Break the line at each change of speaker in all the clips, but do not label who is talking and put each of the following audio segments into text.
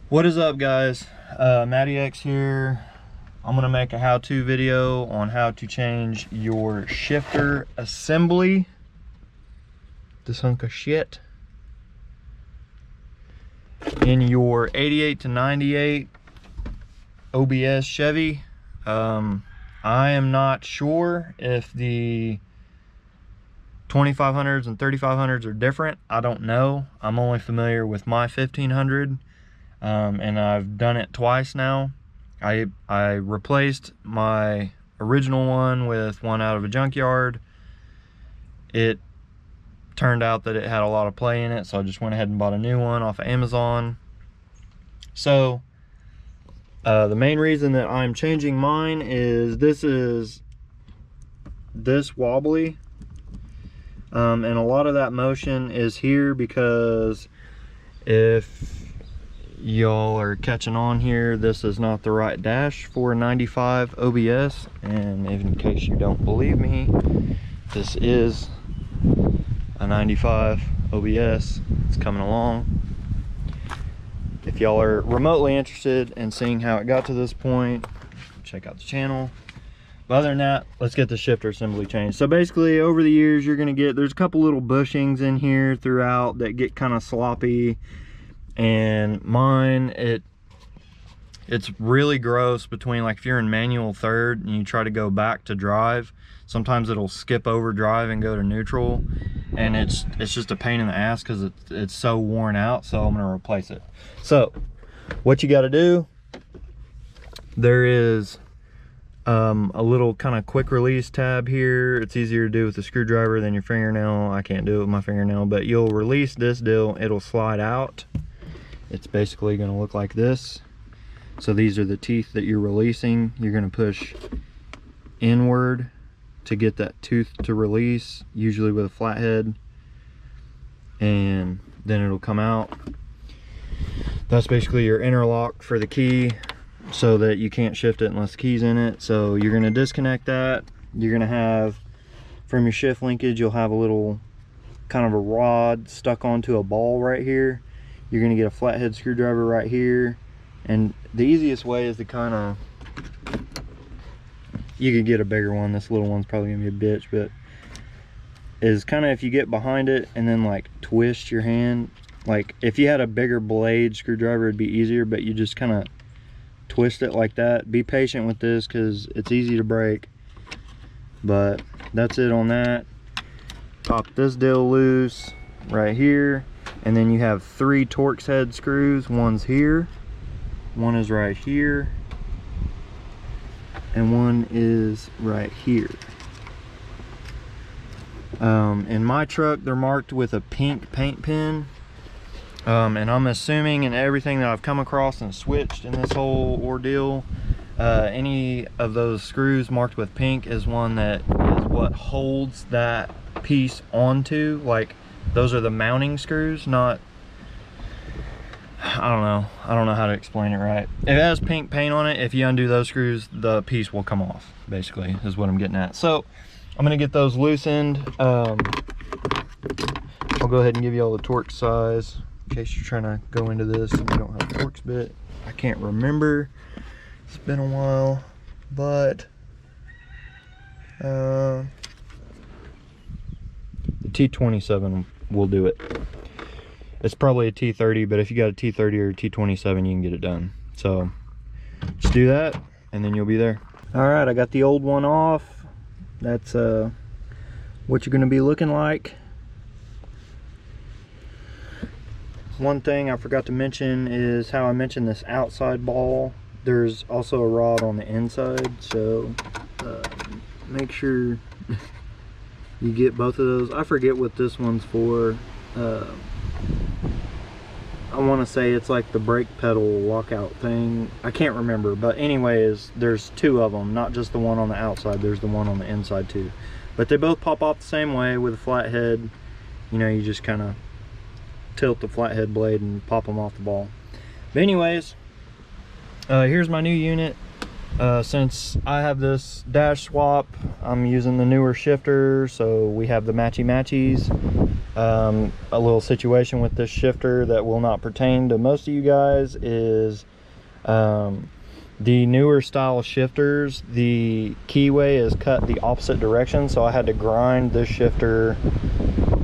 What is up, guys? MattyX here. I'm gonna make a how-to video on how to change your shifter assembly. This hunk of shit in your 88 to 98 OBS Chevy. I am not sure if the 2500s and 3500s are different. I don't know. I'm only familiar with my 1500. And I've done it twice now. I replaced my original one with one out of a junkyard. It turned out that it had a lot of play in it, so I just went ahead and bought a new one off of Amazon. So the main reason that I'm changing mine is this wobbly, and a lot of that motion is here because if y'all are catching on here, this is not the right dash for a 95 OBS, and in case you don't believe me, this is a 95 OBS. It's coming along. If y'all are remotely interested in seeing how it got to this point, check out the channel. But other than that, let's get the shifter assembly changed. So basically, over the years, you're gonna get, there's a couple little bushings in here throughout that get kind of sloppy. And mine, it's really gross between, like, if you're in manual third and you try to go back to drive, sometimes it'll skip over drive and go to neutral, and it's just a pain in the ass because it's so worn out. So I'm gonna replace it. So what you got to do, there is a little kind of quick release tab here. It's easier to do with a screwdriver than your fingernail. I can't do it with my fingernail, but you'll release this deal, it'll slide out. It's basically going to look like this. So these are the teeth that you're releasing. You're going to push inward to get that tooth to release, usually with a flathead, and then it'll come out. That's basically your interlock for the key, so that you can't shift it unless the key's in it. So you're going to disconnect that. You're going to have, from your shift linkage, you'll have a little kind of a rod stuck onto a ball right here. You're going to get a flathead screwdriver right here, and the easiest way is to kind of, you could get a bigger one, this little one's probably gonna be a bitch, but is kind of, if you get behind it and then like twist your hand, like if you had a bigger blade screwdriver it'd be easier, but you just kind of twist it like that. Be patient with this because it's easy to break, but that's it on that. Pop this deal loose right here, and then you have 3 Torx head screws. One's here, one is right here, and one is right here. In my truck they're marked with a pink paint pen, and I'm assuming in everything that I've come across and switched in this whole ordeal, any of those screws marked with pink is one that is what holds that piece onto. Like, those are the mounting screws, not, I don't know how to explain it right. If it has pink paint on it, if you undo those screws, the piece will come off, basically, is what I'm getting at. So I'm gonna get those loosened. I'll go ahead and give you all the Torx size in case you're trying to go into this and you don't have a Torx bit. I can't remember, it's been a while, but the T27 will do it. It's probably a T30, but if you got a T30 or a T27, you can get it done. So just do that and then you'll be there. All right, I got the old one off. That's what you're gonna be looking like. One thing I forgot to mention is how I mentioned this outside ball. There's also a rod on the inside, so make sure you get both of those. I forget what this one's for. I want to say it's like the brake pedal lockout thing. I can't remember, but anyways, there's 2 of them, not just the one on the outside, there's the one on the inside too. But they both pop off the same way with a flathead. You know, you just kind of tilt the flathead blade and pop them off the ball. But anyways, here's my new unit. Since I have this dash swap, I'm using the newer shifter, so we have the matchy matchies. A little situation with this shifter that will not pertain to most of you guys is the newer style shifters, the keyway is cut the opposite direction, so I had to grind this shifter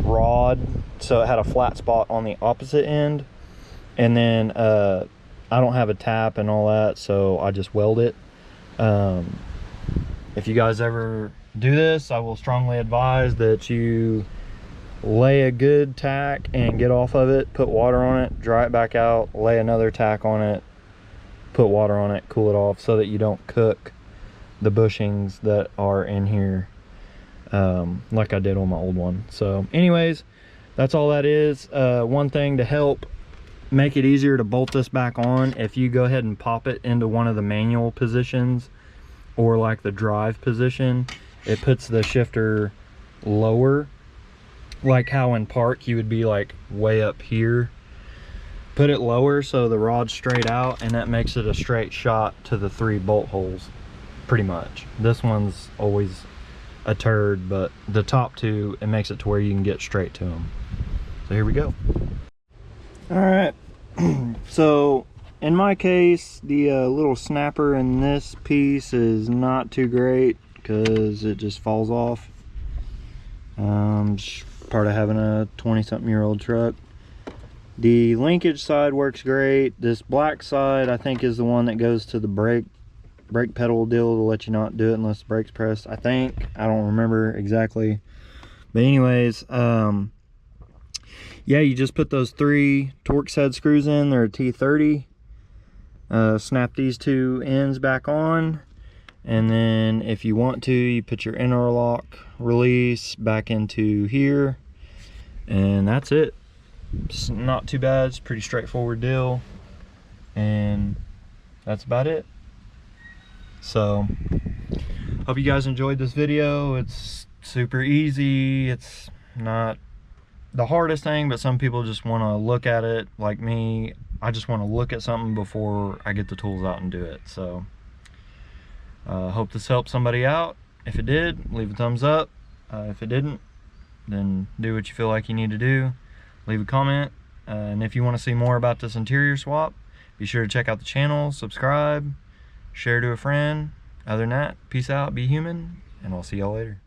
rod so it had a flat spot on the opposite end, and then I don't have a tap and all that, so I just weld it. If you guys ever do this, I will strongly advise that you lay a good tack and get off of it, put water on it, dry it back out, lay another tack on it, put water on it, cool it off, so that you don't cook the bushings that are in here, like I did on my old one. So anyways, that's all that is. One thing to help make it easier to bolt this back on, if you go ahead and pop it into one of the manual positions or like the drive position, it puts the shifter lower, like how in park you would be like way up here. Put it lower so the rod's straight out, and that makes it a straight shot to the 3 bolt holes pretty much. This one's always a turd, but the top 2, it makes it to where you can get straight to them. So here we go. All right. So in my case, the little snapper in this piece is not too great because it just falls off. Part of having a 20-something-year-old truck. The linkage side works great. This black side I think is the one that goes to the brake pedal deal to let you not do it unless the brake's pressed, I think. I don't remember exactly, but anyways, yeah, you just put those 3 Torx head screws in. They're a T30. Snap these 2 ends back on, and then if you want to, you put your interlock release back into here, and that's it. It's not too bad. It's a pretty straightforward deal, and that's about it. So hope you guys enjoyed this video. It's super easy. It's not the hardest thing, but some people just want to look at it. Like me, I just want to look at something before I get the tools out and do it. So hope this helped somebody out. If it did, leave a thumbs up. If it didn't, then do what you feel like you need to do. Leave a comment, and if you want to see more about this interior swap, be sure to check out the channel, subscribe, share to a friend. Other than that, peace out, be human, and I'll see y'all later.